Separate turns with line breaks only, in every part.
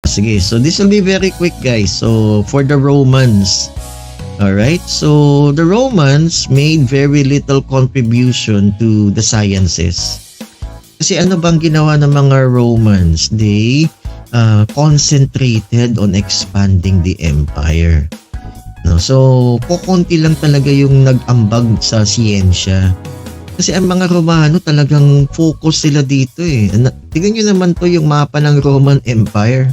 Sige, so this will be very quick guys. So for the Romans, alright, so the Romans made very little contribution to the sciences. Kasi ano bang ginawa ng mga Romans? They concentrated on expanding the empire. No, so kukunti lang talaga yung nag-ambag sa siyensya. Kasi ang mga Romano talagang focus sila dito eh. Tignan nyo naman to yung mapa ng Roman Empire.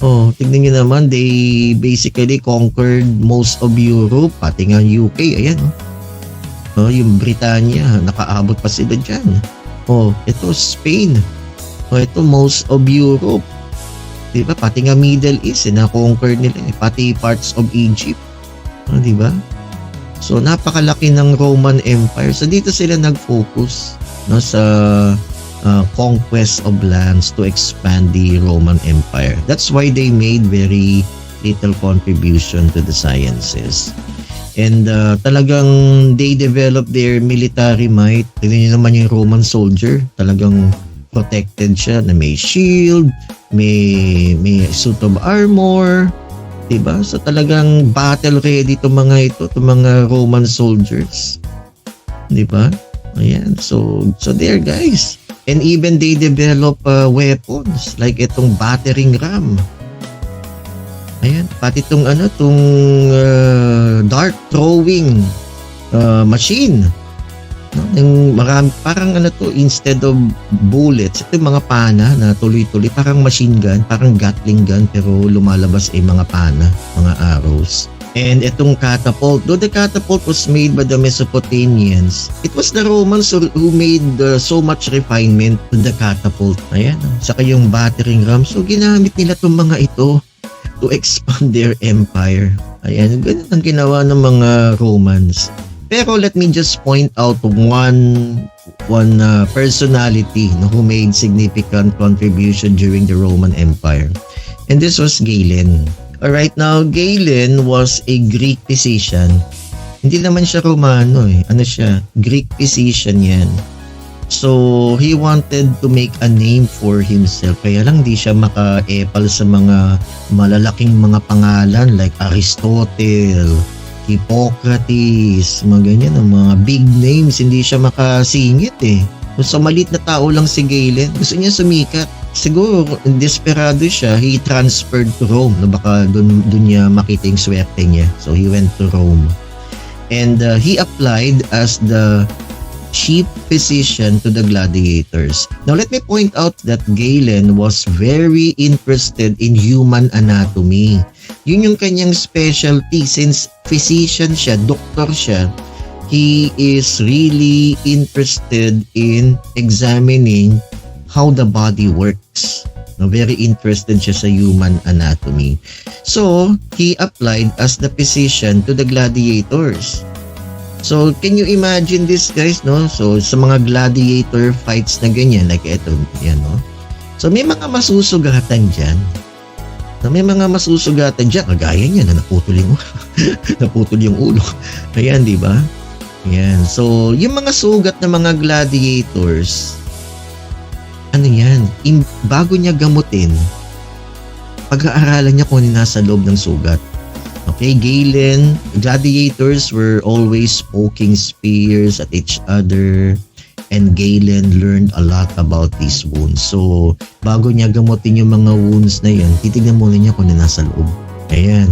Oh, tignan nyo naman, they basically conquered most of Europe, pati nga UK, ayan oh. Oh, yung Britanya, nakaabot pa sila dyan. Oh, ito Spain. Oh, ito most of Europe. Diba? Pati nga Middle East, na-conquer nila eh. Pati parts of Egypt. Oh, diba? So, napakalaki ng Roman Empire. So, dito sila nag-focus no, sa conquest of lands to expand the Roman Empire. That's why they made very little contribution to the sciences. And talagang they developed their military might. Tignan nyo naman yung Roman soldier. Talagang protected siya na may shield, may suit of armor. Diba? So talagang battle ready itong mga ito, itong mga Roman soldiers. Diba? Ayan. So there guys. And even they develop weapons like itong battering ram. Ayan. Pati itong dart throwing machine. No? Yung marami, parang instead of bullets, ito yung mga pana na tuloy-tuloy, parang machine gun, parang gatling gun, pero lumalabas ay mga pana, mga arrows. And itong catapult, though the catapult was made by the Mesopotamians, it was the Romans who made so much refinement to the catapult. Ayan, saka yung battering ram. So ginamit nila itong mga ito to expand their empire. Ayan, ganun ang ginawa ng mga Romans. Pero let me just point out one personality who made significant contribution during the Roman Empire. And this was Galen. Alright, now Galen was a Greek physician. Hindi naman siya Romano eh. Ano siya? Greek physician yan. So, he wanted to make a name for himself. Kaya lang di siya maka-epal sa mga malalaking mga pangalan like Aristotle, Hippocrates, mga ganyan, mga big names, hindi siya makasingit eh. So malit na tao lang si Galen, gusto niya sumikat. Siguro, desperado siya, he transferred to Rome, na baka dun niya makita yung swerte niya. So he went to Rome. And he applied as the chief physician to the gladiators. Now let me point out that Galen was very interested in human anatomy. Yun yung kanyang specialty. Since physician siya, doctor siya, he is really interested in examining how the body works. No, very interested siya sa human anatomy. So, he applied as the physician to the gladiators. So, can you imagine this guys, no? So, sa mga gladiator fights na ganyan, like ito, yan, no? So, may mga masusugatan dyan. So, may mga masusugatan dyan, kagaya niya na naputol yung ulo. Ayan, di ba? Ayan. So, yung mga sugat ng mga gladiators, ano yan? Bago niya gamutin, pag-aaralan niya kung ano nasa loob ng sugat. Okay, Galen, gladiators were always poking spears at each other, and Galen learned a lot about these wounds. So, bago niya gamutin yung mga wounds na yun, titignan muna niya kung ano nasa loob. Ayan,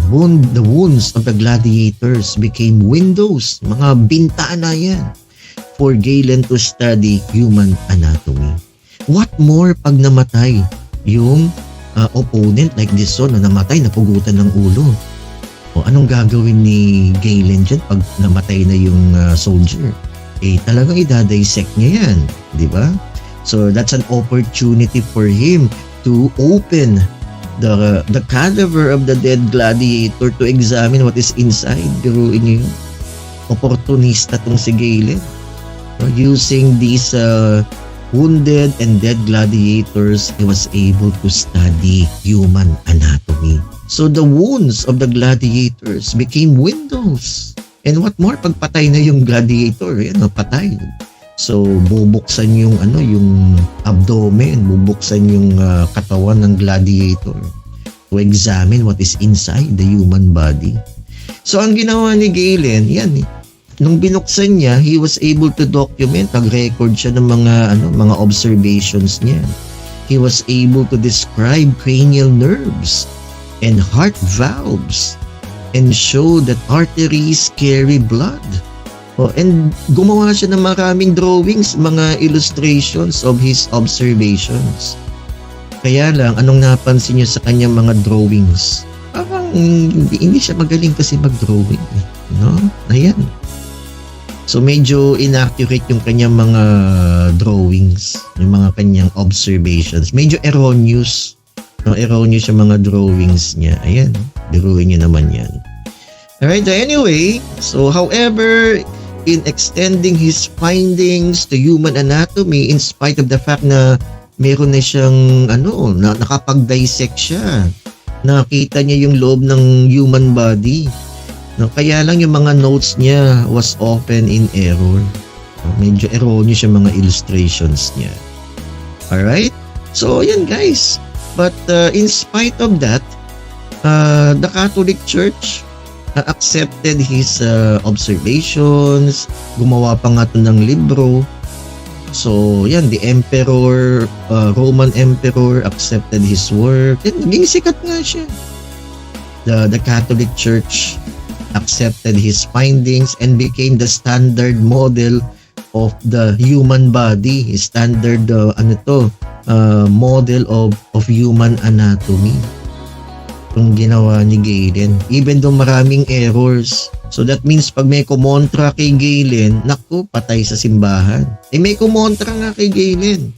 the wounds of the gladiators became windows, mga bintana yan, for Galen to study human anatomy. What more pag namatay yung opponent like this one na namatay, napugutan ng ulo? O anong gagawin ni Galen dyan pag namatay na yung soldier? Eh talagang idadissect niya yan, di ba? So that's an opportunity for him to open the cadaver of the dead gladiator to examine what is inside. Pero inyo yung opportunista tong si Galen. Using these wounded and dead gladiators, he was able to study human anatomy. So the wounds of the gladiators became windows. And what more, pagpatay na yung gladiator, patay. So bubuksan yung yung abdomen, bubuksan yung katawan ng gladiator. to examine what is inside the human body. So ang ginawa ni Galen, yan eh. Nung binuksan niya, he was able to document, nag-record siya ng mga observations niya. He was able to describe cranial nerves and heart valves and show that arteries carry blood. And gumawa siya ng maraming drawings, mga illustrations of his observations. Kaya lang, anong napansin niyo sa kanyang mga drawings? Parang hindi siya magaling kasi mag-drawing. No? Ayan. So medyo inaccurate yung kanyang mga drawings, yung mga kanyang observations. Medyo erroneous. No, erroneous yung mga drawings niya. Ayan, biruin niyo naman yan. Alright, anyway, so however, in extending his findings to human anatomy, in spite of the fact na meron na siyang na nakapag-dissect siya, nakita niya yung loob ng human body. No, kaya lang yung mga notes niya was often in error. No, medyo erroneous yung mga illustrations niya. Alright? So, yan guys. But in spite of that, the Catholic Church accepted his observations. Gumawa pa nga ito ng libro. So, yan, the Emperor, Roman Emperor accepted his work. Yan, naging sikat nga siya. The Catholic Church accepted his findings and became the standard model of the human body, standard model of human anatomy. Yung ginawa ni Galen, even though maraming errors. So that means pag may kumontra kay Galen, naku, patay sa simbahan. May kumontra nga kay Galen.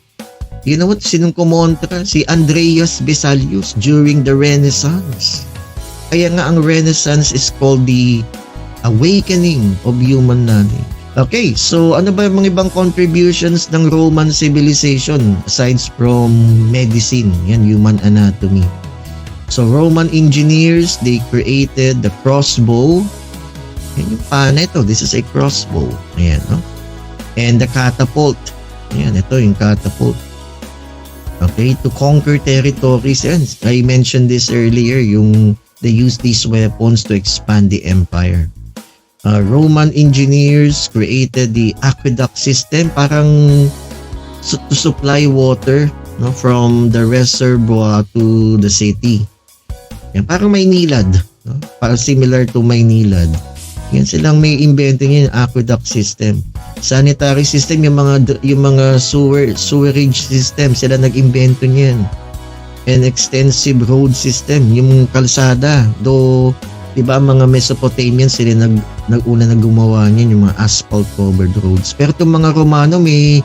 You know what? Sinong kumontra? Si Andreas Vesalius during the Renaissance. Kaya nga ang Renaissance is called the awakening of human knowledge. Okay, so ano ba yung mga ibang contributions ng Roman civilization aside from medicine, yan, human anatomy? So Roman engineers, they created the crossbow. Yan yung pana ito, this is a crossbow. Ayan, no? And the catapult. Ayan, ito yung catapult. Okay, to conquer territories. Yan, I mentioned this earlier, yung they use these weapons to expand the empire. Roman engineers created the aqueduct system, parang to supply water, no, from the reservoir to the city. Yan, parang Maynilad, no? Parang similar to Maynilad. Yan silang may invento niya, yung aqueduct system. Sanitary system, yung mga sewerage system, sila nag-invento niyan. And extensive road system, yung kalsada. Though, di ba mga Mesopotamians, sila nag-una na gumawa niyan, yung mga asphalt covered roads. Pero itong mga Romano, may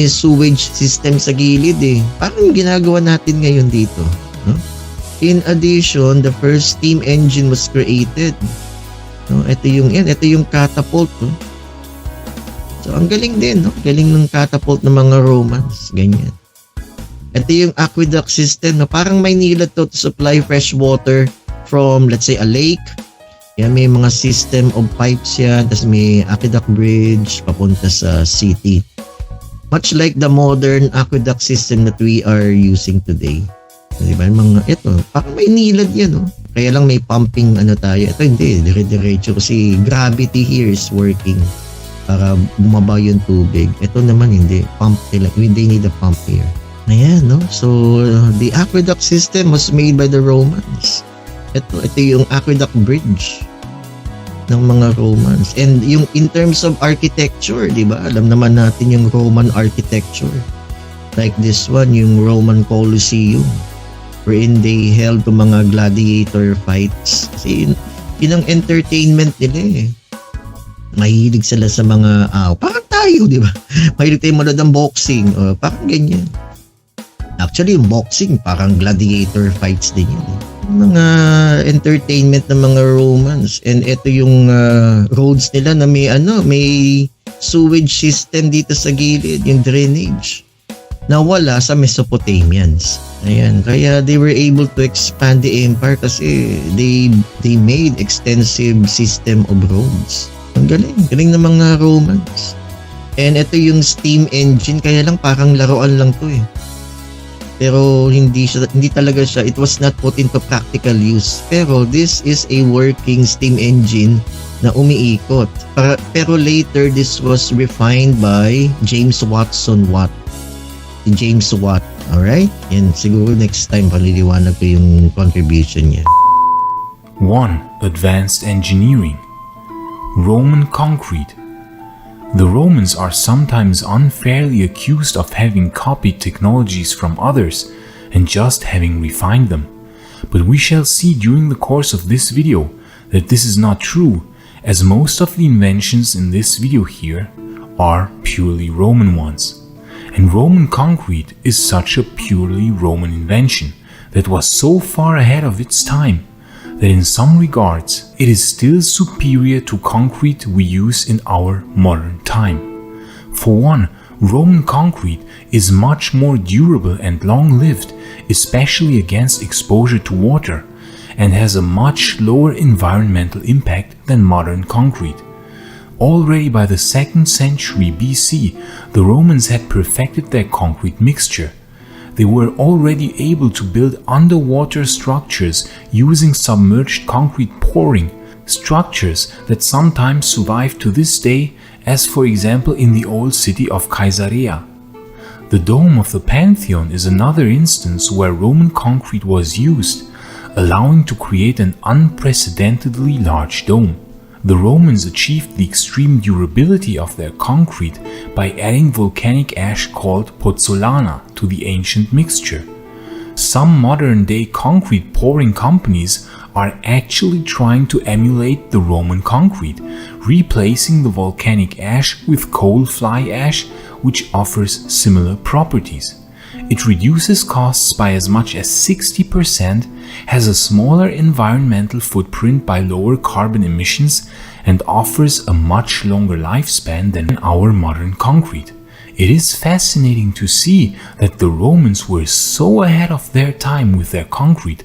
sewage system sa gilid eh. Parang ginagawa natin ngayon dito. No? In addition, the first steam engine was created. No? Ito yung catapult. No? So, ang galing din. No? Galing ng catapult ng mga Romans. Ganyan. Ito yung aqueduct system na parang Maynila to supply fresh water from, let's say, a lake. Yan, may mga system of pipes yan. Tapos may aqueduct bridge papunta sa city. Much like the modern aqueduct system that we are using today. Diba? Ito, parang Maynilad yan. No? Kaya lang may pumping tayo. Ito hindi, dire-diretso kasi gravity here is working para bumaba yung tubig. Ito naman hindi. Pump nila. They need a pump here. Ayan, no? So, the aqueduct system was made by the Romans. Ito yung aqueduct bridge ng mga Romans. And yung in terms of architecture, di ba? Alam naman natin yung Roman architecture. Like this one, yung Roman Colosseum, wherein they held to mga gladiator fights. Kasi yun ang entertainment nila eh. Mahilig sila sa mga parang tayo, di ba? Mahilig tayo manood ng boxing. Parang ganyan. Actually, yung boxing, parang gladiator fights din yun. Mga entertainment ng mga Romans. And ito yung roads nila na may sewage system dito sa gilid, yung drainage. Na wala sa Mesopotamians. Ayan, kaya they were able to expand the empire kasi they made extensive system of roads. Ang galing ng mga Romans. And ito yung steam engine, kaya lang parang laruan lang to eh. pero hindi talaga siya, it was not put into practical use. Pero this is a working steam engine na umiikot. Pero later this was refined by James Watson Watt. James Watt, alright? And siguro next time paliliwanag ko yung contribution niya.
1. Advanced engineering. Roman concrete. The Romans are sometimes unfairly accused of having copied technologies from others and just having refined them. But we shall see during the course of this video that this is not true, as most of the inventions in this video here are purely Roman ones. And Roman concrete is such a purely Roman invention that was so far ahead of its time that in some regards it is still superior to concrete we use in our modern time. For one, Roman concrete is much more durable and long-lived, especially against exposure to water, and has a much lower environmental impact than modern concrete. Already by the 2nd century BC, the Romans had perfected their concrete mixture. They were already able to build underwater structures using submerged concrete pouring, structures that sometimes survive to this day, as for example in the old city of Caesarea. The dome of the Pantheon is another instance where Roman concrete was used, allowing to create an unprecedentedly large dome. The Romans achieved the extreme durability of their concrete by adding volcanic ash called pozzolana to the ancient mixture. Some modern-day concrete pouring companies are actually trying to emulate the Roman concrete, replacing the volcanic ash with coal fly ash, which offers similar properties. It reduces costs by as much as 60%, has a smaller environmental footprint by lower carbon emissions, and offers a much longer lifespan than our modern concrete. It is fascinating to see that the Romans were so ahead of their time with their concrete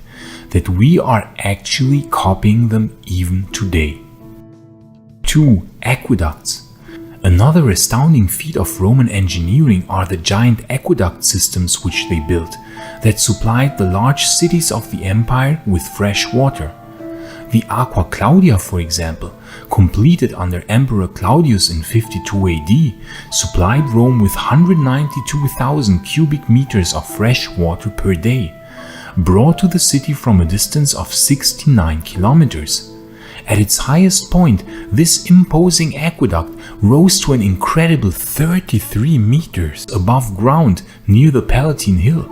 that we are actually copying them even today. 2. Aqueducts. Another astounding feat of Roman engineering are the giant aqueduct systems which they built, that supplied the large cities of the empire with fresh water. The Aqua Claudia, for example, completed under Emperor Claudius in 52 AD, supplied Rome with 192,000 cubic meters of fresh water per day, brought to the city from a distance of 69 kilometers. At its highest point, this imposing aqueduct rose to an incredible 33 meters above ground near the Palatine Hill.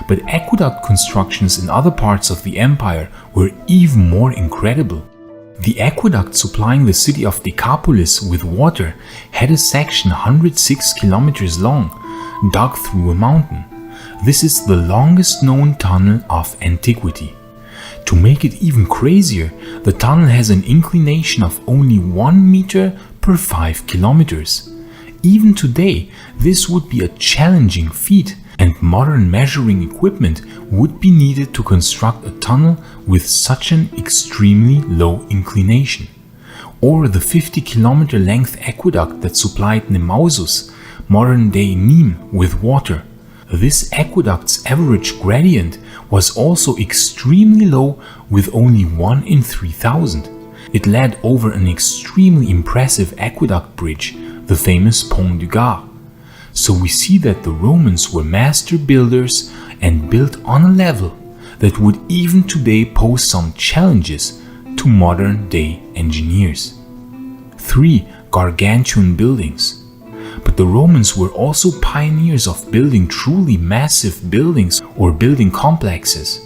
But aqueduct constructions in other parts of the empire were even more incredible. The aqueduct supplying the city of Decapolis with water had a section 106 kilometers long, dug through a mountain. This is the longest known tunnel of antiquity. To make it even crazier, the tunnel has an inclination of only 1 meter per 5 kilometers. Even today, this would be a challenging feat, and modern measuring equipment would be needed to construct a tunnel with such an extremely low inclination. Or the 50-kilometer length aqueduct that supplied Nemausus, modern-day Nîmes, with water. This aqueduct's average gradient was also extremely low, with only 1 in 3,000. It led over an extremely impressive aqueduct bridge, the famous Pont du Gard. So we see that the Romans were master builders and built on a level that would even today pose some challenges to modern day engineers. 3. Gargantuan buildings. But the Romans were also pioneers of building truly massive buildings or building complexes.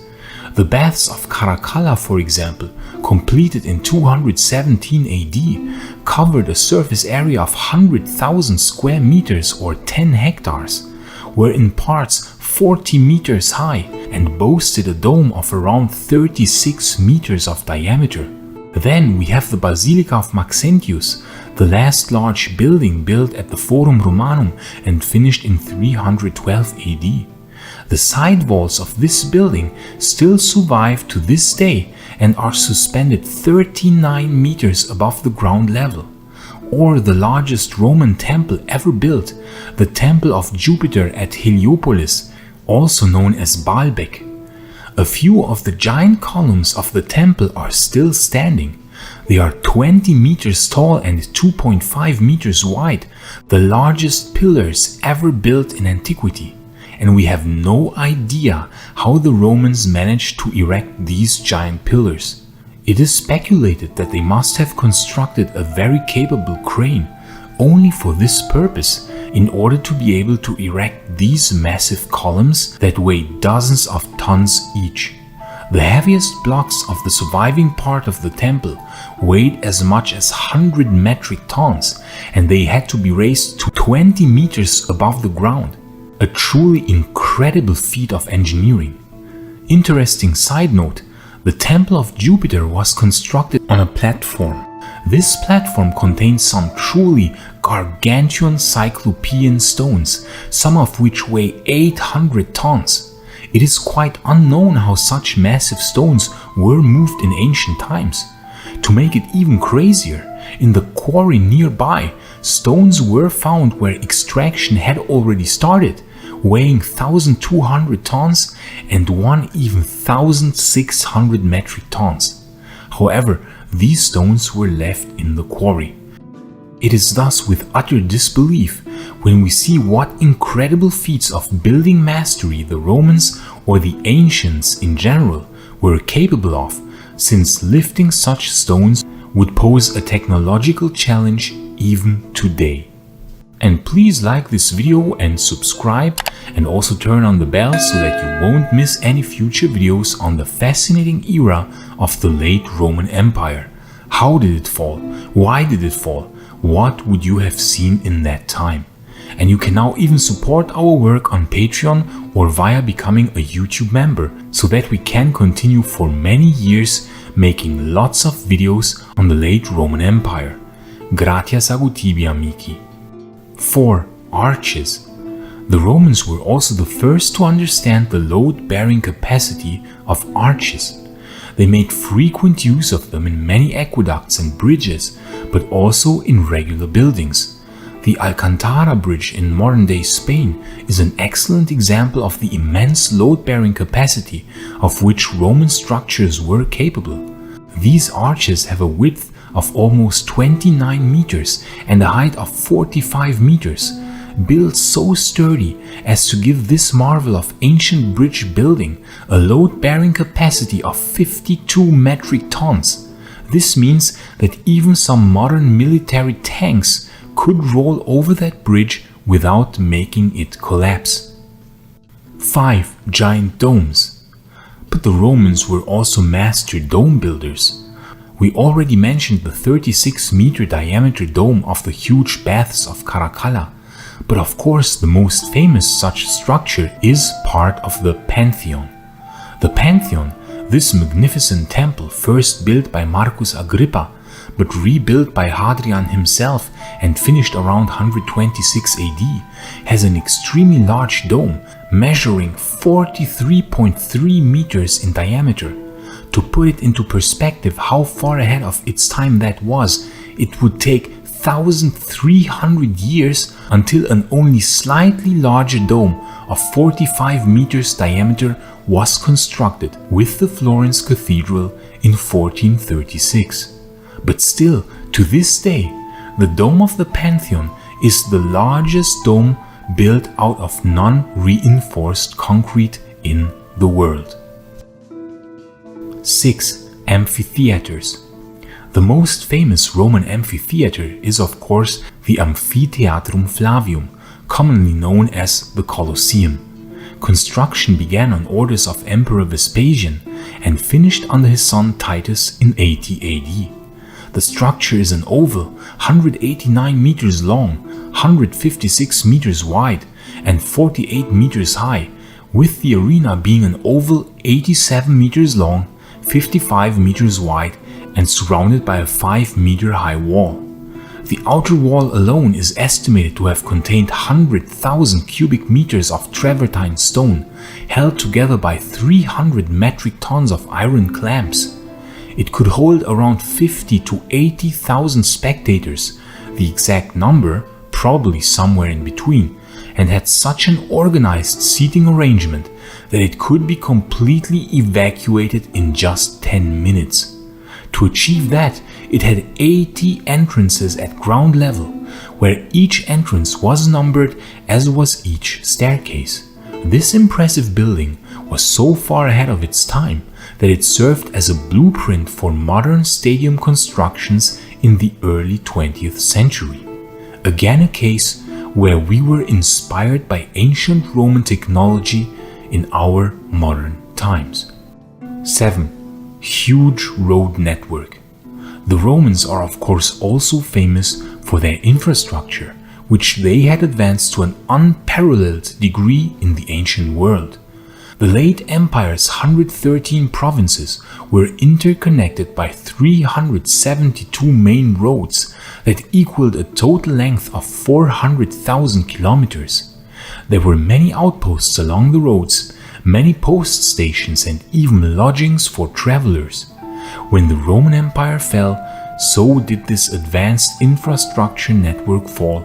The baths of Caracalla, for example, completed in 217 AD, covered a surface area of 100,000 square meters or 10 hectares, were in parts 40 meters high and boasted a dome of around 36 meters of diameter. Then we have the Basilica of Maxentius, the last large building built at the Forum Romanum and finished in 312 AD. The side walls of this building still survive to this day and are suspended 39 meters above the ground level. Or the largest Roman temple ever built, the Temple of Jupiter at Heliopolis, also known as Baalbek. A few of the giant columns of the temple are still standing. They are 20 meters tall and 2.5 meters wide, the largest pillars ever built in antiquity. And we have no idea how the Romans managed to erect these giant pillars. It is speculated that they must have constructed a very capable crane only for this purpose, in order to be able to erect these massive columns that weigh dozens of tons each. The heaviest blocks of the surviving part of the temple weighed as much as 100 metric tons, and they had to be raised to 20 meters above the ground. A truly incredible feat of engineering. Interesting side note, the Temple of Jupiter was constructed on a platform. This platform contains some truly gargantuan cyclopean stones, some of which weigh 800 tons. It is quite unknown how such massive stones were moved in ancient times. To make it even crazier, in the quarry nearby, stones were found where extraction had already started, weighing 1,200 tons and one even 1,600 metric tons. However, these stones were left in the quarry. It is thus with utter disbelief when we see what incredible feats of building mastery the Romans or the ancients in general were capable of, since lifting such stones would pose a technological challenge even today. And please like this video and subscribe, and also turn on the bell so that you won't miss any future videos on the fascinating era of the late Roman Empire. How did it fall? Why did it fall? What would you have seen in that time? And you can now even support our work on Patreon or via becoming a YouTube member, so that we can continue for many years making lots of videos on the late Roman Empire. Gratias ago tibi, amici. 4. Arches. The Romans were also the first to understand the load-bearing capacity of arches. They made frequent use of them in many aqueducts and bridges, but also in regular buildings. The Alcantara Bridge in modern-day Spain is an excellent example of the immense load-bearing capacity of which Roman structures were capable. These arches have a width of almost 29 meters and a height of 45 meters, built so sturdy as to give this marvel of ancient bridge building a load-bearing capacity of 52 metric tons. This means that even some modern military tanks could roll over that bridge without making it collapse. 5. Giant domes. But the Romans were also master dome builders. We already mentioned the 36-meter diameter dome of the huge baths of Caracalla, but of course the most famous such structure is part of the Pantheon. The Pantheon, this magnificent temple first built by Marcus Agrippa, but rebuilt by Hadrian himself and finished around 126 AD, has an extremely large dome measuring 43.3 meters in diameter. To put it into perspective how far ahead of its time that was, it would take 1,300 years until an only slightly larger dome of 45 meters diameter was constructed with the Florence Cathedral in 1436. But still, to this day, the dome of the Pantheon is the largest dome built out of non-reinforced concrete in the world. 6. Amphitheaters. The most famous Roman amphitheater is of course the Amphitheatrum Flavium, commonly known as the Colosseum. Construction began on orders of Emperor Vespasian and finished under his son Titus in 80 AD. The structure is an oval, 189 meters long, 156 meters wide, and 48 meters high, with the arena being an oval 87 meters long, 55 meters wide, and surrounded by a 5-meter high wall. The outer wall alone is estimated to have contained 100,000 cubic meters of travertine stone, held together by 300 metric tons of iron clamps. It could hold around 50 to 80,000 spectators, the exact number probably somewhere in between, and had such an organized seating arrangement that it could be completely evacuated in just 10 minutes. To achieve that, it had 80 entrances at ground level, where each entrance was numbered as was each staircase. This impressive building was so far ahead of its time that it served as a blueprint for modern stadium constructions in the early 20th century. Again, a case where we were inspired by ancient Roman technology in our modern times. 7. Huge road network. The Romans are of course also famous for their infrastructure, which they had advanced to an unparalleled degree in the ancient world. The late empire's 113 provinces were interconnected by 372 main roads that equaled a total length of 400,000 kilometers. There were many outposts along the roads, many post stations, and even lodgings for travelers. When the Roman Empire fell, so did this advanced infrastructure network fall,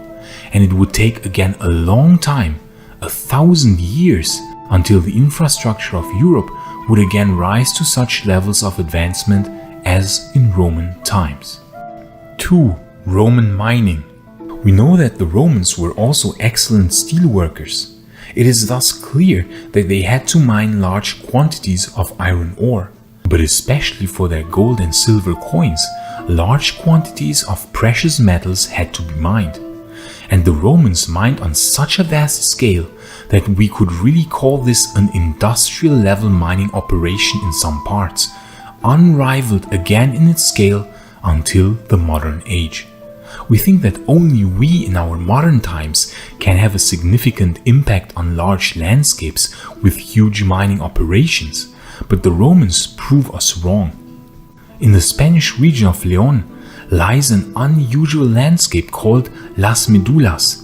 and it would take again a long time, 1,000 years, until the infrastructure of Europe would again rise to such levels of advancement as in Roman times. 2. Roman mining. We know that the Romans were also excellent steel workers. It is thus clear that they had to mine large quantities of iron ore, but especially for their gold and silver coins, large quantities of precious metals had to be mined. And the Romans mined on such a vast scale that we could really call this an industrial level mining operation in some parts, unrivaled again in its scale until the modern age. We think that only we in our modern times can have a significant impact on large landscapes with huge mining operations, but the Romans prove us wrong. In the Spanish region of León lies an unusual landscape called Las Medullas.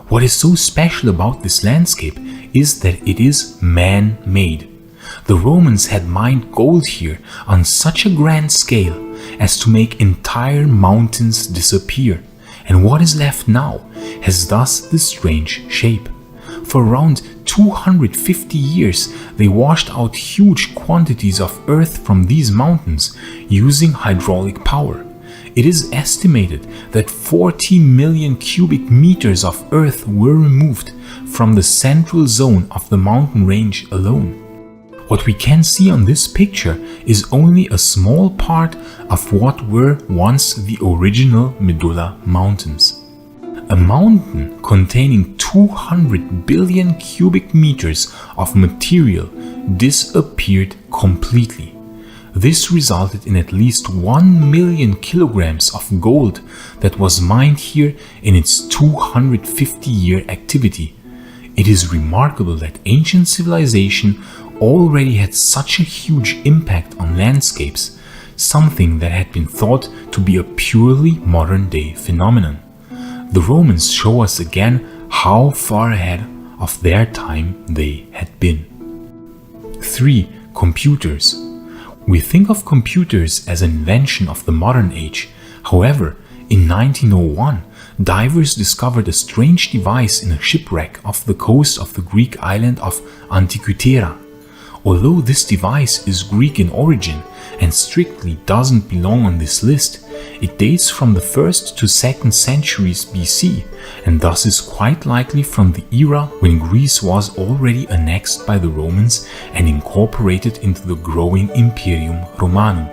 What is so special about this landscape is that it is man-made. The Romans had mined gold here on such a grand scale as to make entire mountains disappear, and what is left now has thus this strange shape. For around 250 years they washed out huge quantities of earth from these mountains using hydraulic power. It is estimated that 40 million cubic meters of earth were removed from the central zone of the mountain range alone. What we can see on this picture is only a small part of what were once the original Medulla Mountains. A mountain containing 200 billion cubic meters of material disappeared completely. This resulted in at least 1 million kilograms of gold that was mined here in its 250-year activity. It is remarkable that ancient civilization already had such a huge impact on landscapes, something that had been thought to be a purely modern-day phenomenon. The Romans show us again how far ahead of their time they had been. 3. Computers. We think of computers as an invention of the modern age. However, in 1901, divers discovered a strange device in a shipwreck off the coast of the Greek island of Antikythera. Although this device is Greek in origin and strictly doesn't belong on this list, it dates from the 1st to 2nd centuries BC and thus is quite likely from the era when Greece was already annexed by the Romans and incorporated into the growing Imperium Romanum.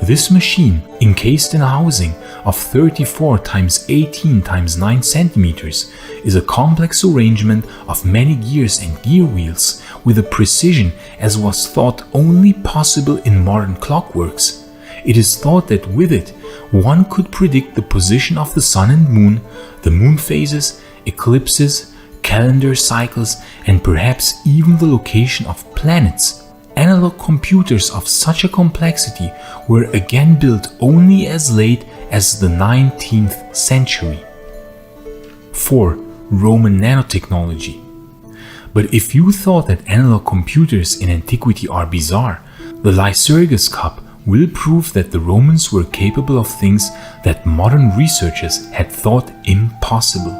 This machine, encased in a housing of 34 x 18 x 9 centimeters, is a complex arrangement of many gears and gear wheels with a precision as was thought only possible in modern clockworks. It is thought that with it, one could predict the position of the sun and moon, the moon phases, eclipses, calendar cycles, and perhaps even the location of planets. Analog computers of such a complexity were again built only as late as the 19th century. 4. Roman nanotechnology. But if you thought that analog computers in antiquity are bizarre, the Lycurgus cup will prove that the Romans were capable of things that modern researchers had thought impossible.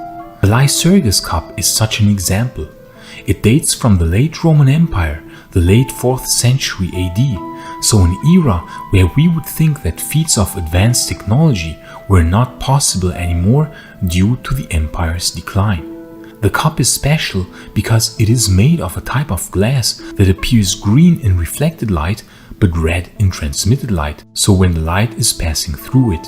The Lycurgus cup is such an example. It dates from the late Roman Empire, the late 4th century AD, so an era where we would think that feats of advanced technology were not possible anymore due to the empire's decline. The cup is special because it is made of a type of glass that appears green in reflected light but red in transmitted light, so when the light is passing through it.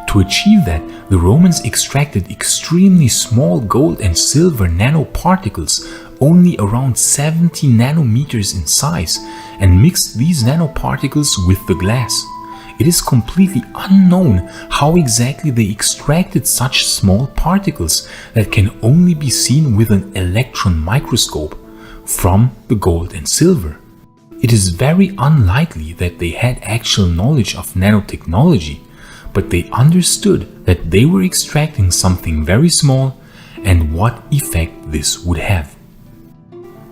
To achieve that, the Romans extracted extremely small gold and silver nanoparticles, only around 70 nanometers in size, and mixed these nanoparticles with the glass. It is completely unknown how exactly they extracted such small particles that can only be seen with an electron microscope from the gold and silver. It is very unlikely that they had actual knowledge of nanotechnology, but they understood that they were extracting something very small and what effect this would have.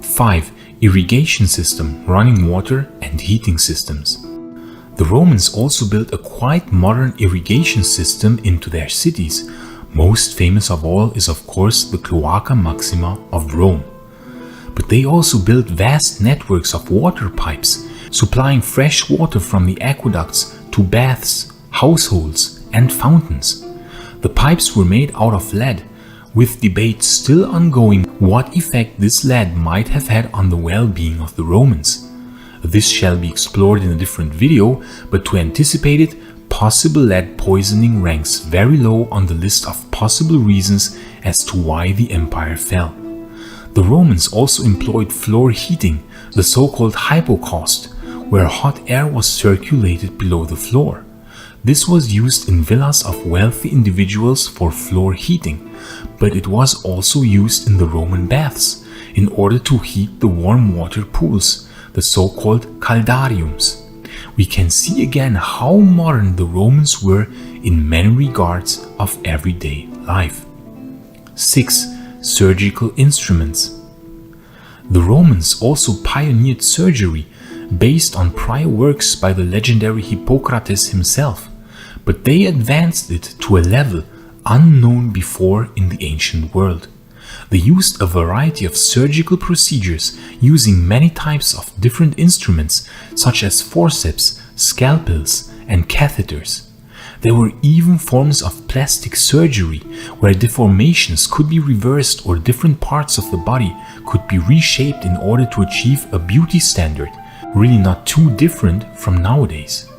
5. Irrigation system, running water and heating systems. The Romans also built a quite modern irrigation system into their cities. Most famous of all is of course the Cloaca Maxima of Rome. But they also built vast networks of water pipes, supplying fresh water from the aqueducts to baths, households and fountains. The pipes were made out of lead, with debate still ongoing what effect this lead might have had on the well-being of the Romans. This shall be explored in a different video, but to anticipate it, possible lead poisoning ranks very low on the list of possible reasons as to why the empire fell. The Romans also employed floor heating, the so-called hypocaust, where hot air was circulated below the floor. This was used in villas of wealthy individuals for floor heating, but it was also used in the Roman baths in order to heat the warm water pools, the so-called caldariums. We can see again how modern the Romans were in many regards of everyday life. 6. Surgical instruments. The Romans also pioneered surgery based on prior works by the legendary Hippocrates himself, but they advanced it to a level unknown before in the ancient world. They used a variety of surgical procedures using many types of different instruments such as forceps, scalpels and catheters. There were even forms of plastic surgery where deformations could be reversed or different parts of the body could be reshaped in order to achieve a beauty standard, really not too different from nowadays.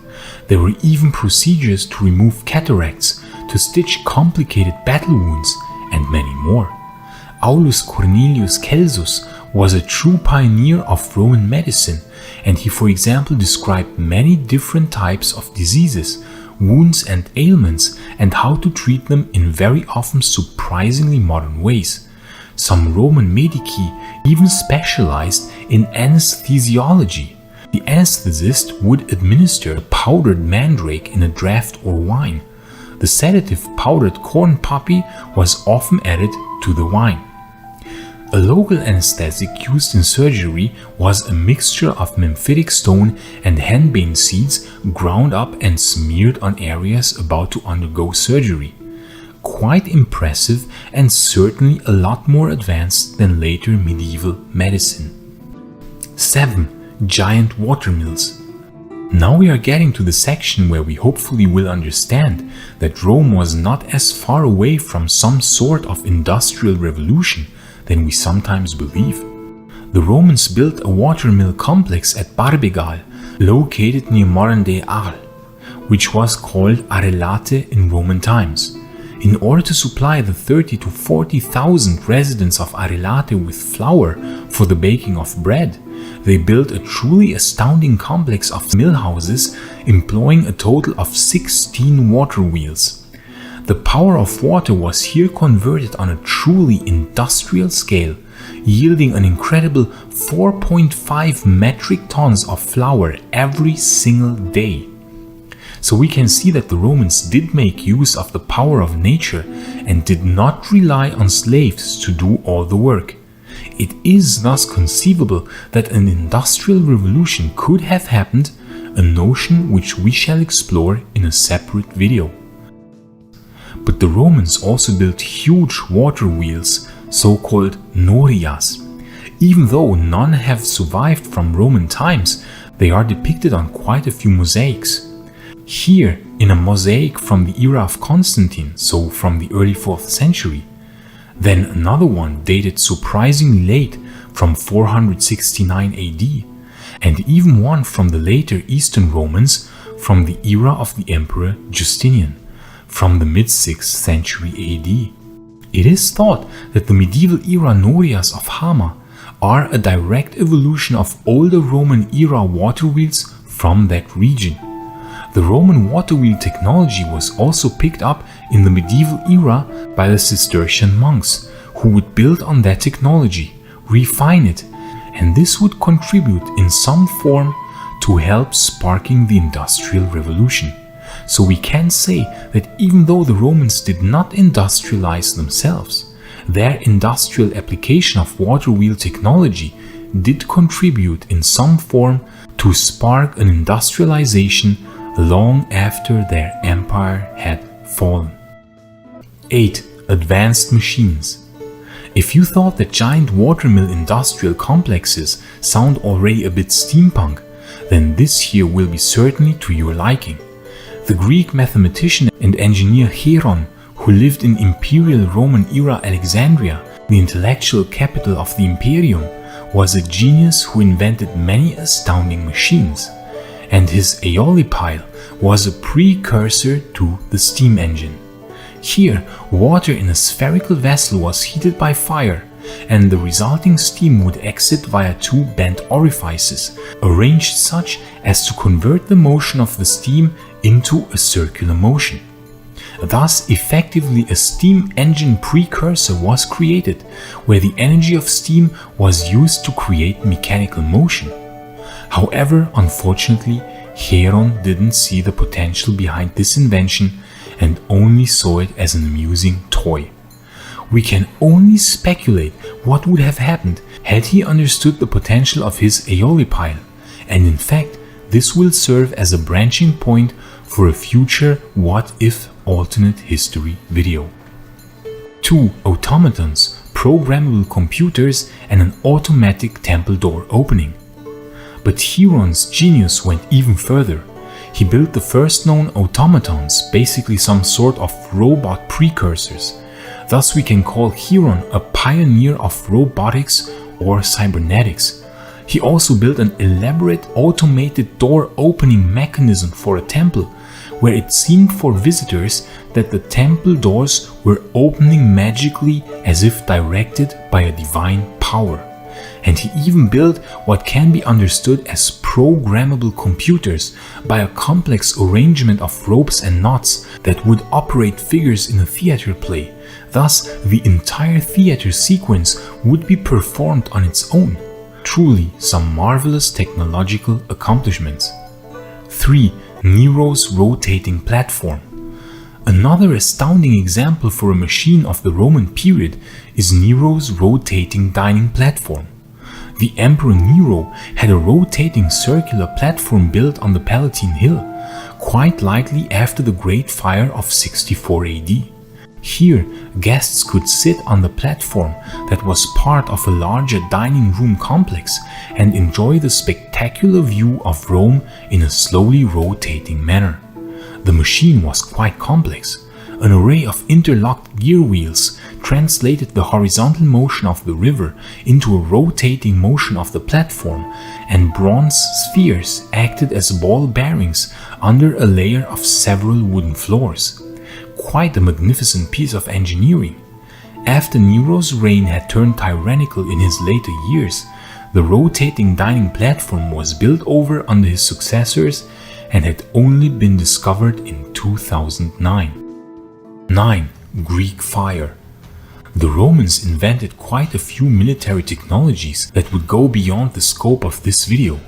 There were even procedures to remove cataracts, to stitch complicated battle wounds and many more. Aulus Cornelius Celsus was a true pioneer of Roman medicine, and he, for example, described many different types of diseases, wounds and ailments, and how to treat them in very often surprisingly modern ways. Some Roman medici even specialized in anesthesiology. The anesthetist would administer a powdered mandrake in a draught or wine. The sedative powdered corn poppy was often added to the wine. A local anesthetic used in surgery was a mixture of memphitic stone and henbane seeds ground up and smeared on areas about to undergo surgery. Quite impressive and certainly a lot more advanced than later medieval medicine. 7. Giant watermills. Now we are getting to the section where we hopefully will understand that Rome was not as far away from some sort of industrial revolution than we sometimes believe. The Romans built a watermill complex at Barbegal, located near modern-day Arles, which was called Arelate in Roman times. In order to supply the 30 to 40,000 residents of Arelate with flour for the baking of bread, they built a truly astounding complex of mill houses employing a total of 16 water wheels. The power of water was here converted on a truly industrial scale, yielding an incredible 4.5 metric tons of flour every single day. So we can see that the Romans did make use of the power of nature and did not rely on slaves to do all the work. It is thus conceivable that an industrial revolution could have happened, a notion which we shall explore in a separate video. but the Romans also built huge water wheels, so-called norias. Even though none have survived from Roman times, they are depicted on quite a few mosaics. Here, in a mosaic from the era of Constantine, so from the early 4th century. Then another one dated surprisingly late, from 469 AD, and even one from the later Eastern Romans from the era of the Emperor Justinian, from the mid-6th century AD. It is thought that the medieval era norias of Hama are a direct evolution of older Roman era water wheels from that region. The Roman water wheel technology was also picked up in the medieval era by the Cistercian monks, who would build on that technology, refine it, and this would contribute in some form to help sparking the Industrial Revolution. So we can say that even though the Romans did not industrialize themselves, their industrial application of water wheel technology did contribute in some form to spark an industrialization long after their empire had fallen. 8. Advanced machines. If you thought that giant watermill industrial complexes sound already a bit steampunk, then this here will be certainly to your liking. The Greek mathematician and engineer Hieron, who lived in Imperial Roman era Alexandria, the intellectual capital of the Imperium, was a genius who invented many astounding machines, and his aeolipile was a precursor to the steam engine. Here, water in a spherical vessel was heated by fire, and the resulting steam would exit via two bent orifices, arranged such as to convert the motion of the steam into a circular motion. Thus, effectively a steam engine precursor was created, where the energy of steam was used to create mechanical motion. However, unfortunately, Hieron didn't see the potential behind this invention and only saw it as an amusing toy. We can only speculate what would have happened had he understood the potential of his aeolipile, and in fact, this will serve as a branching point for a future what-if alternate history video. 2 automatons, programmable computers, and an automatic temple door opening. But Hieron's genius went even further. He built the first known automatons, basically some sort of robot precursors. Thus we can call Hieron a pioneer of robotics or cybernetics. He also built an elaborate automated door opening mechanism for a temple, where it seemed for visitors that the temple doors were opening magically as if directed by a divine power. And he even built what can be understood as programmable computers by a complex arrangement of ropes and knots that would operate figures in a theater play. Thus, the entire theater sequence would be performed on its own. Truly some marvelous technological accomplishments. 3. Nero's rotating platform. Another astounding example for a machine of the Roman period is Nero's rotating dining platform. The Emperor Nero had a rotating circular platform built on the Palatine Hill, quite likely after the Great Fire of 64 AD. Here, guests could sit on the platform that was part of a larger dining room complex and enjoy the spectacular view of Rome in a slowly rotating manner. The machine was quite complex. An array of interlocked gear wheels translated the horizontal motion of the river into a rotating motion of the platform, and bronze spheres acted as ball bearings under a layer of several wooden floors. Quite a magnificent piece of engineering. After Nero's reign had turned tyrannical in his later years, the rotating dining platform was built over under his successors and had only been discovered in 2009. 9. Greek fire. The Romans invented quite a few military technologies that would go beyond the scope of this video,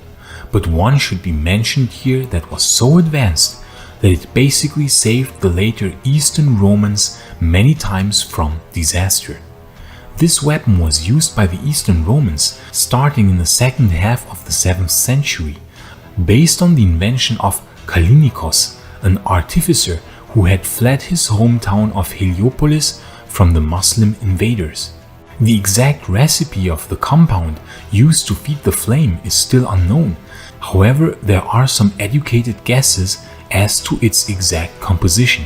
but one should be mentioned here that was so advanced that it basically saved the later Eastern Romans many times from disaster. This weapon was used by the Eastern Romans starting in the second half of the 7th century, based on the invention of Kallinikos, an artificer who had fled his hometown of Heliopolis from the Muslim invaders. The exact recipe of the compound used to feed the flame is still unknown. However, there are some educated guesses as to its exact composition.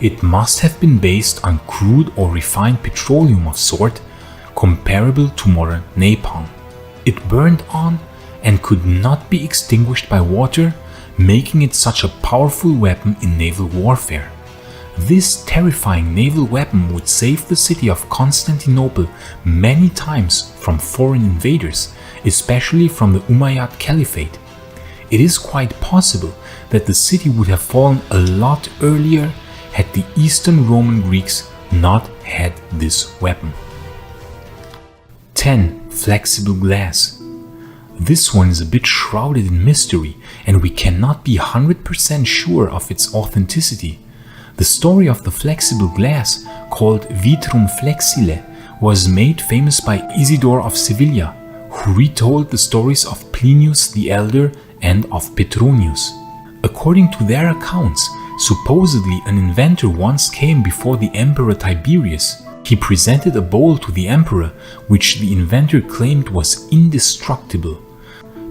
It must have been based on crude or refined petroleum of sort, comparable to modern napalm. It burned on and could not be extinguished by water, making it such a powerful weapon in naval warfare. This terrifying naval weapon would save the city of Constantinople many times from foreign invaders, especially from the Umayyad Caliphate. It is quite possible that the city would have fallen a lot earlier had the Eastern Roman Greeks not had this weapon. 10. Flexible glass. This one is a bit shrouded in mystery, and we cannot be 100% sure of its authenticity. The story of the flexible glass, called vitrum flexile, was made famous by Isidore of Sevilla, who retold the stories of Plinius the Elder and of Petronius. According to their accounts, supposedly an inventor once came before the Emperor Tiberius. He presented a bowl to the emperor, which the inventor claimed was indestructible.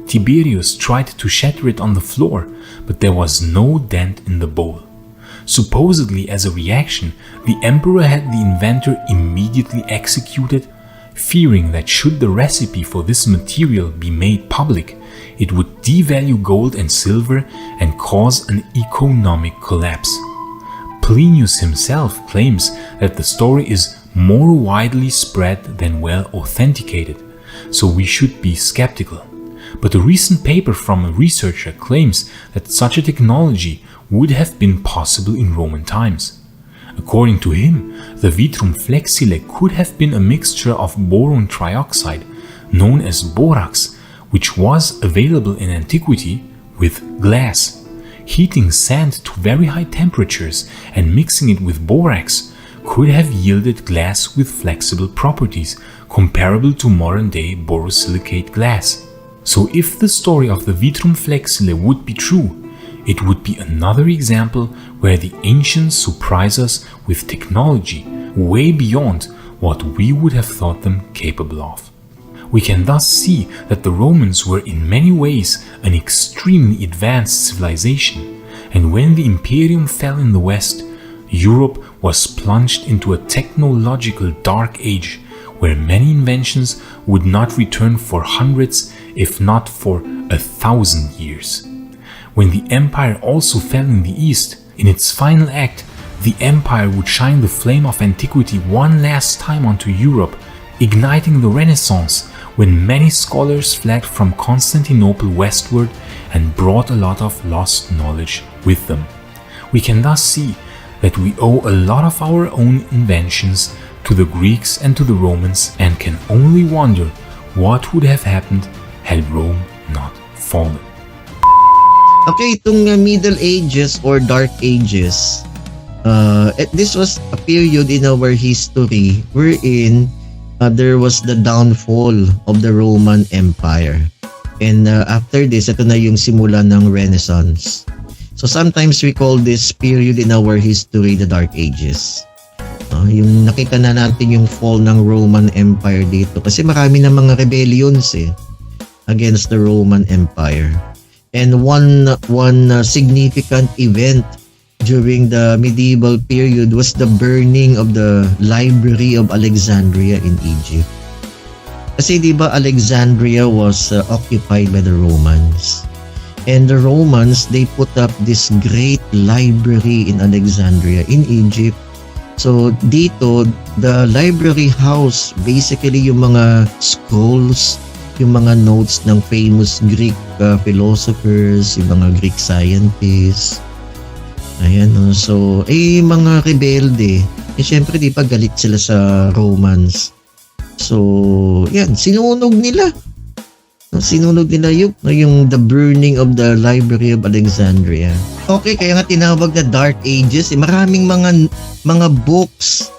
Tiberius tried to shatter it on the floor, but there was no dent in the bowl. Supposedly as a reaction, the emperor had the inventor immediately executed, fearing that should the recipe for this material be made public, it would devalue gold and silver and cause an economic collapse. Plinius himself claims that the story is more widely spread than well authenticated, so we should be skeptical. But a recent paper from a researcher claims that such a technology would have been possible in Roman times. According to him, the vitrum flexile could have been a mixture of boron trioxide, known as borax, which was available in antiquity, with glass. Heating sand to very high temperatures and mixing it with borax could have yielded glass with flexible properties comparable to modern-day borosilicate glass. So if the story of the vitrum flexile would be true, it would be another example where the ancients surprise us with technology way beyond what we would have thought them capable of. We can thus see that the Romans were in many ways an extremely advanced civilization, and when the Imperium fell in the West, Europe was plunged into a technological dark age where many inventions would not return for hundreds, if not for 1,000 years. When the empire also fell in the East, in its final act, the empire would shine the flame of antiquity one last time onto Europe, igniting the Renaissance when many scholars fled from Constantinople westward and brought a lot of lost knowledge with them. We can thus see that we owe a lot of our own inventions to the Greeks and to the Romans, and can only wonder what would have happened had Rome not fallen.
Okay, itong Middle Ages or Dark Ages, this was a period in our history wherein there was the downfall of the Roman Empire. And after this, ito na yung simula ng Renaissance. So sometimes we call this period in our history the Dark Ages. Yung nakita na natin yung fall ng Roman Empire dito kasi marami na mga rebellions against the Roman Empire. And one significant event during the medieval period was the burning of the Library of Alexandria in Egypt. Kasi di ba Alexandria was occupied by the Romans. And the Romans, they put up this great library in Alexandria in Egypt. So dito, the library house, basically yung mga scrolls, yung mga notes ng famous Greek philosophers, yung mga Greek scientists. Ayan, so mga rebelde. Syempre di pa galit sila sa Romans. So, yan, sinunog nila yung the burning of the Library of Alexandria. Okay, kaya nga tinawag na Dark Ages. Maraming mga books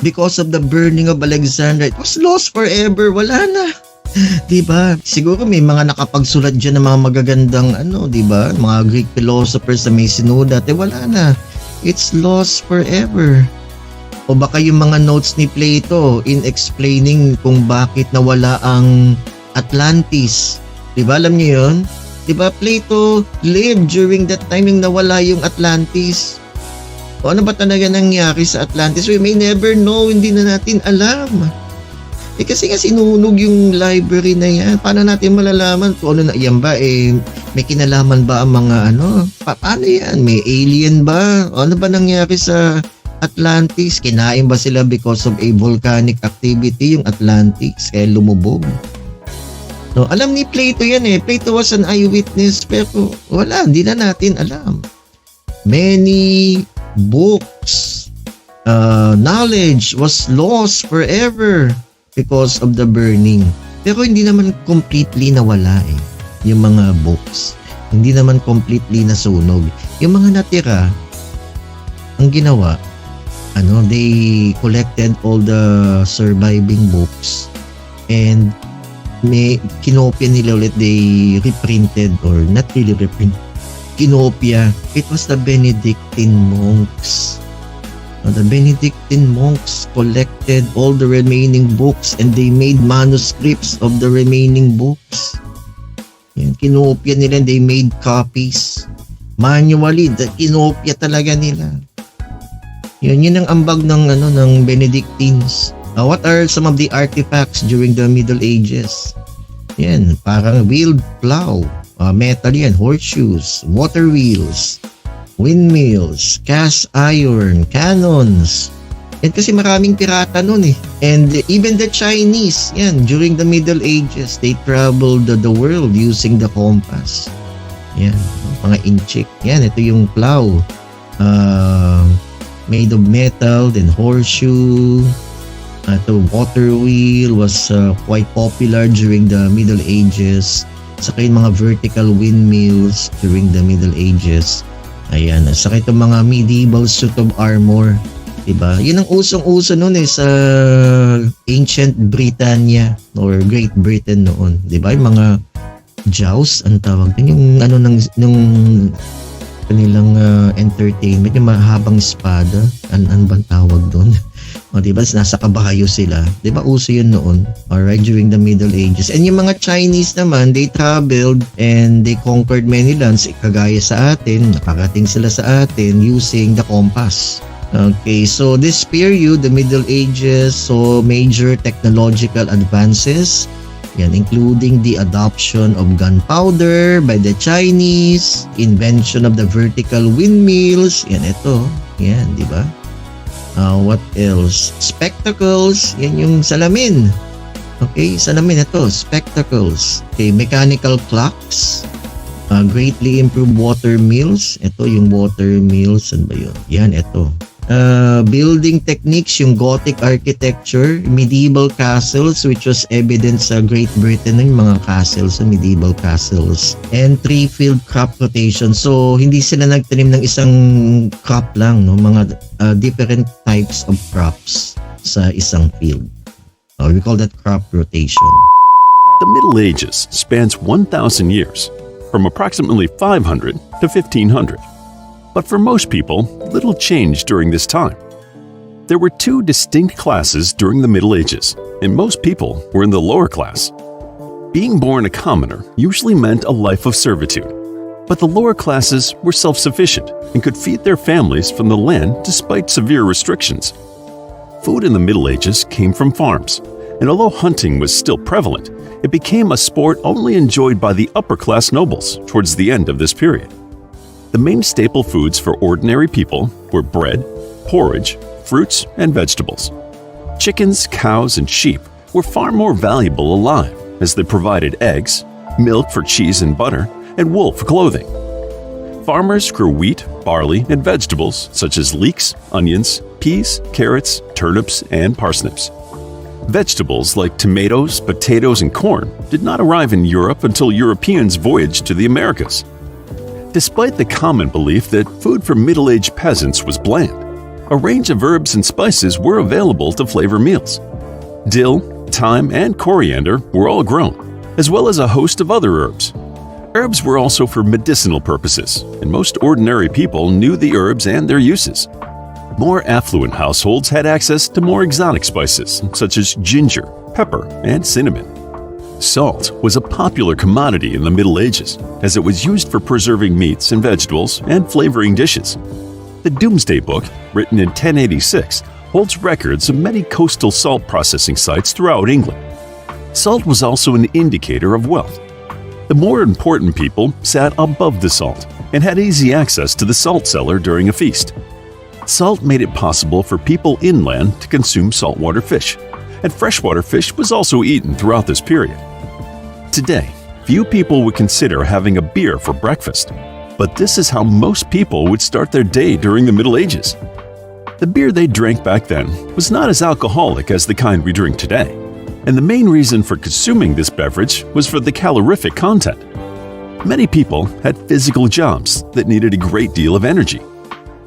because of the burning of Alexandria. It was lost forever. Wala na. Diba? Siguro may mga nakapagsulat dyan ng mga magagandang diba? Mga Greek philosophers na may sinulat. Wala na. It's lost forever. O baka yung mga notes ni Plato in explaining kung bakit nawala ang Atlantis. Diba alam niyo yun? Diba Plato lived during that time yung nawala yung Atlantis? O ano ba talaga nangyari sa Atlantis? We may never know, hindi na natin alam. Kasi nga sinunog yung library na yan. Paano natin malalaman kung ano na yan ba? May kinalaman ba ang mga paano yan? May alien ba? O ano ba nangyari sa Atlantis? Kinain ba sila because of a volcanic activity yung Atlantis? Kaya lumubog. No, alam ni Plato yan Plato was an eyewitness pero wala, hindi na natin alam. Many books, knowledge was lost forever because of the burning. Pero hindi naman completely nawala yung mga books. Hindi naman completely nasunog. Yung mga natira, ang ginawa, they collected all the surviving books and may kinopya nila ulit, they reprinted or not really reprint, kinopya. It was the Benedictine monks. The Benedictine monks collected all the remaining books and they made manuscripts of the remaining books. Yan, kinopya nila and they made copies. Manually, kinopya talaga nila. Yun ang ambag ng Benedictines. What are some of the artifacts during the Middle Ages? Yan, parang wheeled plow, metal yan, horseshoes, water wheels, windmills, cast iron, cannons. Yan kasi maraming pirata nun And even the Chinese, yan, during the Middle Ages, they traveled the world using the compass. Yan, mga inchik. Yan, ito yung plow. Made of metal, then horseshoe. The water wheel was quite popular during the Middle Ages. Saka yung mga vertical windmills during the Middle Ages. Ayan. Saka itong mga medieval suit of armor. Diba? Yun ang usong-uso noon sa ancient Britannia or Great Britain noon. Diba? Yung mga joust, ang tawag. Yung nung kanilang entertainment, yung mahabang espada. Ano bang tawag doon? O diba, nasa kabahayo sila. Diba, uso yun noon. Alright, during the Middle Ages. And yung mga Chinese naman, they traveled and they conquered many lands. Kagaya sa atin, nakarating sila sa atin using the compass. Okay, so this period, the Middle Ages, saw major technological advances. Yan, including the adoption of gunpowder by the Chinese, invention of the vertical windmills. Yan, ito. Yan, di ba? What else? Spectacles. Yan yung salamin. Okay, salamin ito. Spectacles. Okay, mechanical clocks. Greatly improved water mills. Ito yung water mills. Saan ba yun? Yan, ito. Building techniques, yung Gothic architecture, medieval castles, which was evident sa Great Britain, yung mga castles, medieval castles, and three-field crop rotation. So, hindi sila nagtanim ng isang crop lang, no? Mga different types of crops sa isang field. We call that crop rotation.
The Middle Ages spans 1,000 years, from approximately 500 to 1500. But for most people, little changed during this time. There were two distinct classes during the Middle Ages, and most people were in the lower class. Being born a commoner usually meant a life of servitude, but the lower classes were self-sufficient and could feed their families from the land despite severe restrictions. Food in the Middle Ages came from farms, and although hunting was still prevalent, it became a sport only enjoyed by the upper-class nobles towards the end of this period. The main staple foods for ordinary people were bread, porridge, fruits, and vegetables. Chickens, cows, and sheep were far more valuable alive as they provided eggs, milk for cheese and butter, and wool for clothing. Farmers grew wheat, barley, and vegetables such as leeks, onions, peas, carrots, turnips, and parsnips. Vegetables like tomatoes, potatoes, and corn did not arrive in Europe until Europeans voyaged to the Americas. Despite the common belief that food for middle-aged peasants was bland, a range of herbs and spices were available to flavor meals. Dill, thyme, and coriander were all grown, as well as a host of other herbs. Herbs were also for medicinal purposes, and most ordinary people knew the herbs and their uses. More affluent households had access to more exotic spices, such as ginger, pepper, and cinnamon. Salt was a popular commodity in the Middle Ages, as it was used for preserving meats and vegetables and flavoring dishes. The Domesday Book, written in 1086, holds records of many coastal salt processing sites throughout England. Salt was also an indicator of wealth. The more important people sat above the salt and had easy access to the salt cellar during a feast. Salt made it possible for people inland to consume saltwater fish, and freshwater fish was also eaten throughout this period. Today, few people would consider having a beer for breakfast, but this is how most people would start their day during the Middle Ages. The beer they drank back then was not as alcoholic as the kind we drink today, and the main reason for consuming this beverage was for the calorific content. Many people had physical jobs that needed a great deal of energy.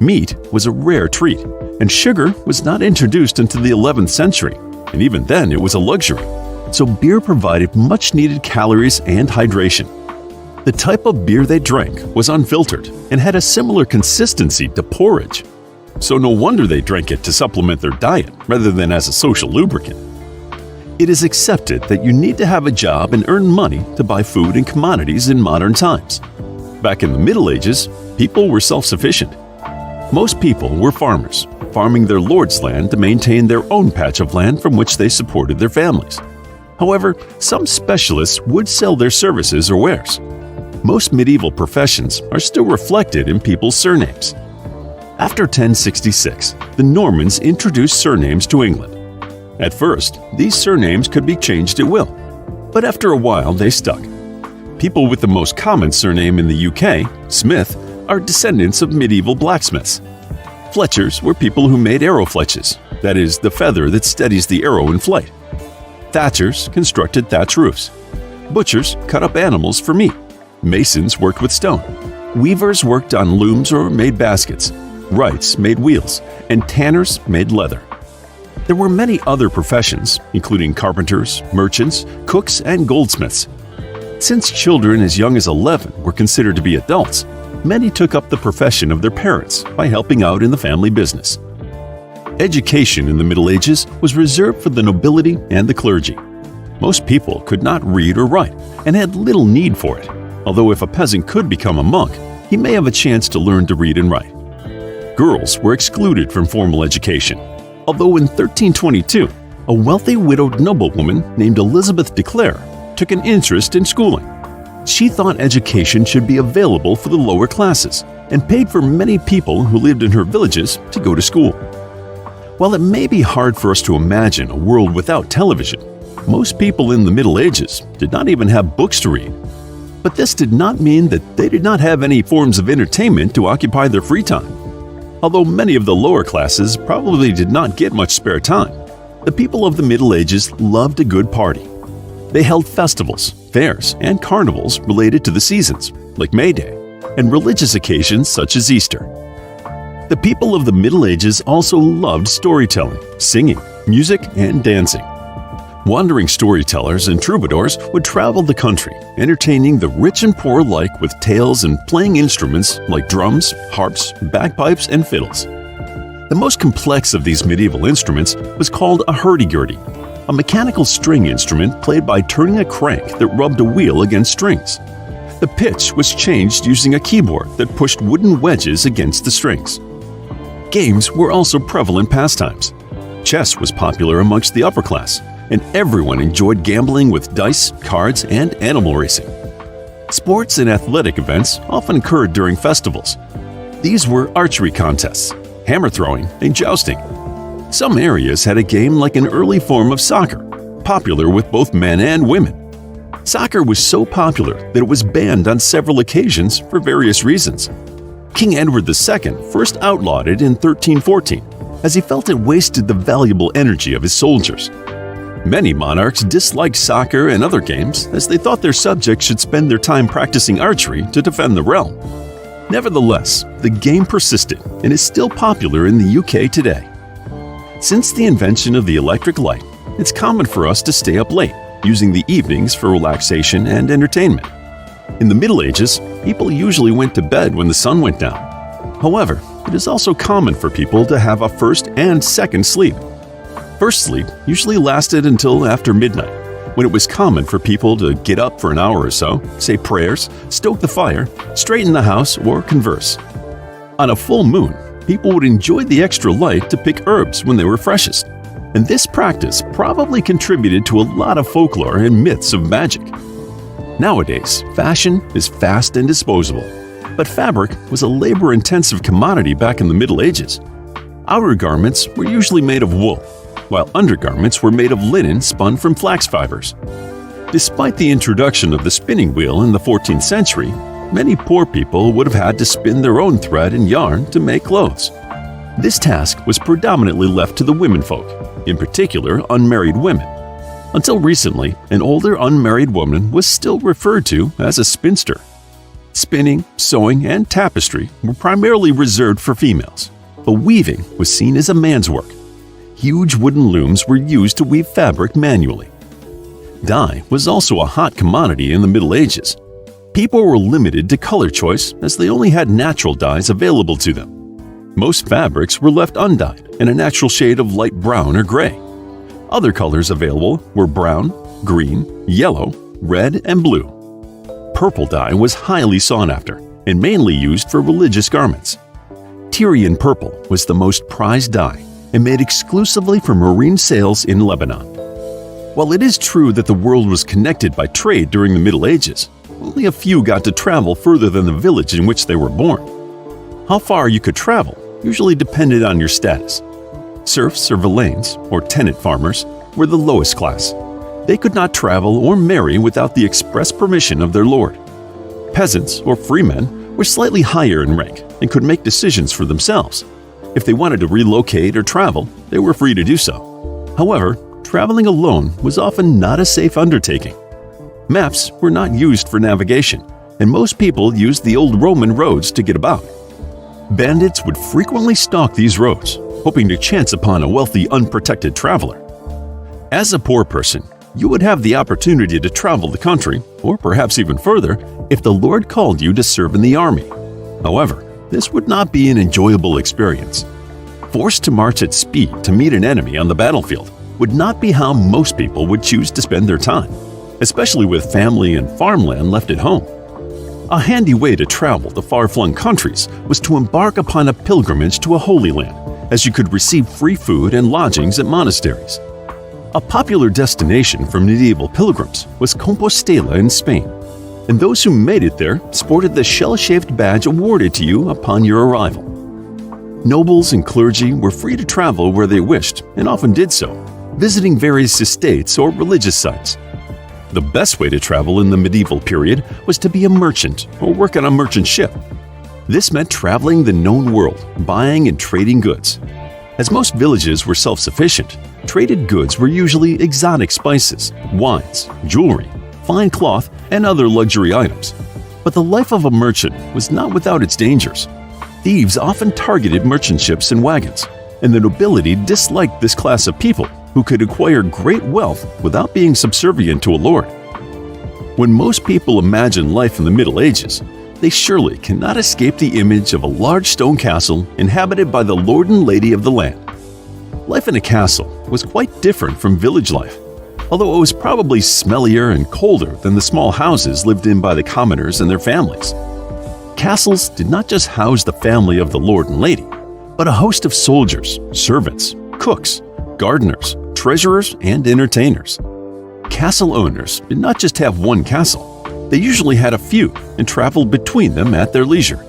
Meat was a rare treat, and sugar was not introduced until the 11th century, and even then it was a luxury. So beer provided much-needed calories and hydration. The type of beer they drank was unfiltered and had a similar consistency to porridge. So no wonder they drank it to supplement their diet rather than as a social lubricant. It is accepted that you need to have a job and earn money to buy food and commodities in modern times. Back in the Middle Ages, people were self-sufficient. Most people were farmers, farming their lord's land to maintain their own patch of land from which they supported their families. However, some specialists would sell their services or wares. Most medieval professions are still reflected in people's surnames. After 1066, the Normans introduced surnames to England. At first, these surnames could be changed at will, but after a while they stuck. People with the most common surname in the UK, Smith, are descendants of medieval blacksmiths. Fletchers were people who made arrow fletches, that is, the feather that steadies the arrow in flight. Thatchers constructed thatch roofs. Butchers cut up animals for meat. Masons worked with stone. Weavers worked on looms or made baskets. Wrights made wheels, and tanners made leather. There were many other professions, including carpenters, merchants, cooks, and goldsmiths. Since children as young as 11 were considered to be adults, many took up the profession of their parents by helping out in the family business. Education in the Middle Ages was reserved for the nobility and the clergy. Most people could not read or write and had little need for it, although if a peasant could become a monk, he may have a chance to learn to read and write. Girls were excluded from formal education, although in 1322, a wealthy widowed noblewoman named Elizabeth de Clare took an interest in schooling. She thought education should be available for the lower classes and paid for many people who lived in her villages to go to school. While it may be hard for us to imagine a world without television, most people in the Middle Ages did not even have books to read. But this did not mean that they did not have any forms of entertainment to occupy their free time. Although many of the lower classes probably did not get much spare time, the people of the Middle Ages loved a good party. They held festivals, fairs, and carnivals related to the seasons, like May Day, and religious occasions such as Easter. The people of the Middle Ages also loved storytelling, singing, music, and dancing. Wandering storytellers and troubadours would travel the country, entertaining the rich and poor alike with tales and playing instruments like drums, harps, bagpipes, and fiddles. The most complex of these medieval instruments was called a hurdy-gurdy, a mechanical string instrument played by turning a crank that rubbed a wheel against strings. The pitch was changed using a keyboard that pushed wooden wedges against the strings. Games were also prevalent pastimes. Chess was popular amongst the upper class, and everyone enjoyed gambling with dice, cards, and animal racing. Sports and athletic events often occurred during festivals. These were archery contests, hammer throwing, and jousting. Some areas had a game like an early form of soccer, popular with both men and women. Soccer was so popular that it was banned on several occasions for various reasons. King Edward II first outlawed it in 1314, as he felt it wasted the valuable energy of his soldiers. Many monarchs disliked soccer and other games as they thought their subjects should spend their time practicing archery to defend the realm. Nevertheless, the game persisted and is still popular in the UK today. Since the invention of the electric light, it's common for us to stay up late, using the evenings for relaxation and entertainment. In the Middle Ages, people usually went to bed when the sun went down. However, it is also common for people to have a first and second sleep. First sleep usually lasted until after midnight, when it was common for people to get up for an hour or so, say prayers, stoke the fire, straighten the house, or converse. On a full moon, people would enjoy the extra light to pick herbs when they were freshest, and this practice probably contributed to a lot of folklore and myths of magic. Nowadays, fashion is fast and disposable, but fabric was a labor-intensive commodity back in the Middle Ages. Outer garments were usually made of wool, while undergarments were made of linen spun from flax fibers. Despite the introduction of the spinning wheel in the 14th century, many poor people would have had to spin their own thread and yarn to make clothes. This task was predominantly left to the womenfolk, in particular unmarried women. Until recently, an older unmarried woman was still referred to as a spinster. Spinning, sewing, and tapestry were primarily reserved for females, but weaving was seen as a man's work. Huge wooden looms were used to weave fabric manually. Dye was also a hot commodity in the Middle Ages. People were limited to color choice as they only had natural dyes available to them. Most fabrics were left undyed in a natural shade of light brown or gray. Other colors available were brown, green, yellow, red, and blue. Purple dye was highly sought after and mainly used for religious garments. Tyrian purple was the most prized dye and made exclusively for marine sails in Lebanon. While it is true that the world was connected by trade during the Middle Ages, only a few got to travel further than the village in which they were born. How far you could travel usually depended on your status. Serfs or villeins, or tenant farmers, were the lowest class. They could not travel or marry without the express permission of their lord. Peasants or freemen were slightly higher in rank and could make decisions for themselves. If they wanted to relocate or travel, they were free to do so. However, traveling alone was often not a safe undertaking. Maps were not used for navigation, and most people used the old Roman roads to get about. Bandits would frequently stalk these roads, hoping to chance upon a wealthy, unprotected traveler. As a poor person, you would have the opportunity to travel the country, or perhaps even further, if the Lord called you to serve in the army. However, this would not be an enjoyable experience. Forced to march at speed to meet an enemy on the battlefield would not be how most people would choose to spend their time, especially with family and farmland left at home. A handy way to travel to far-flung countries was to embark upon a pilgrimage to a holy land, as you could receive free food and lodgings at monasteries. A popular destination for medieval pilgrims was Compostela in Spain, and those who made it there sported the shell-shaped badge awarded to you upon your arrival. Nobles and clergy were free to travel where they wished, and often did so, visiting various estates or religious sites. The best way to travel in the medieval period was to be a merchant or work on a merchant ship. This meant traveling the known world, buying and trading goods. As most villages were self-sufficient, traded goods were usually exotic spices, wines, jewelry, fine cloth, and other luxury items. But the life of a merchant was not without its dangers. Thieves often targeted merchant ships and wagons, and the nobility disliked this class of people who could acquire great wealth without being subservient to a lord. When most people imagine life in the Middle Ages, they surely cannot escape the image of a large stone castle inhabited by the lord and lady of the land. Life in a castle was quite different from village life, although it was probably smellier and colder than the small houses lived in by the commoners and their families. Castles did not just house the family of the lord and lady, but a host of soldiers, servants, cooks, gardeners, treasurers, and entertainers. Castle owners did not just have one castle. They usually had a few and traveled between them at their leisure.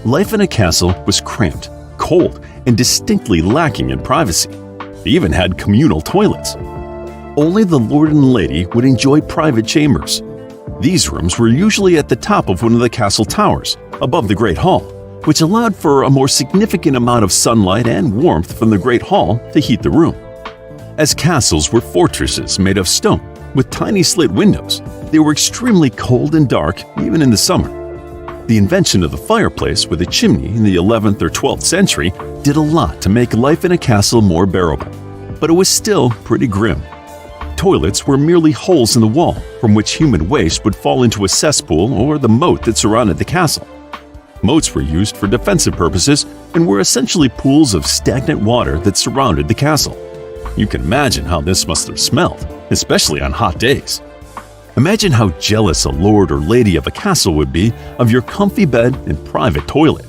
Life in a castle was cramped, cold, and distinctly lacking in privacy. They even had communal toilets. Only the lord and lady would enjoy private chambers. These rooms were usually at the top of one of the castle towers, above the Great Hall, which allowed for a more significant amount of sunlight and warmth from the Great Hall to heat the room. As castles were fortresses made of stone, with tiny slit windows, they were extremely cold and dark even in the summer. The invention of the fireplace with a chimney in the 11th or 12th century did a lot to make life in a castle more bearable, but it was still pretty grim. Toilets were merely holes in the wall from which human waste would fall into a cesspool or the moat that surrounded the castle. Moats were used for defensive purposes and were essentially pools of stagnant water that surrounded the castle. You can imagine how this must have smelled, especially on hot days. Imagine how jealous a lord or lady of a castle would be of your comfy bed and private toilet.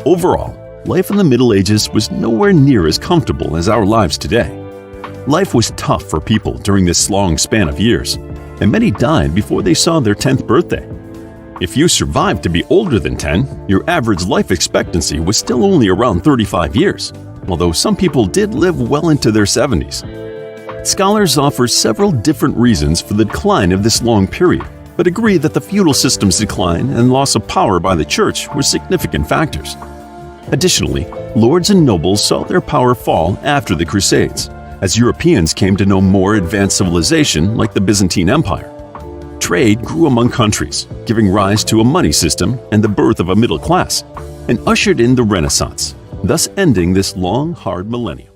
Overall, life in the Middle Ages was nowhere near as comfortable as our lives today. Life was tough for people during this long span of years, and many died before they saw their 10th birthday. If you survived to be older than 10, your average life expectancy was still only around 35 years, although some people did live well into their 70s. Scholars offer several different reasons for the decline of this long period, but agree that the feudal system's decline and loss of power by the church were significant factors. Additionally, lords and nobles saw their power fall after the Crusades, as Europeans came to know more advanced civilization like the Byzantine Empire. Trade grew among countries, giving rise to a money system and the birth of a middle class, and ushered in the Renaissance, thus ending this long, hard millennium.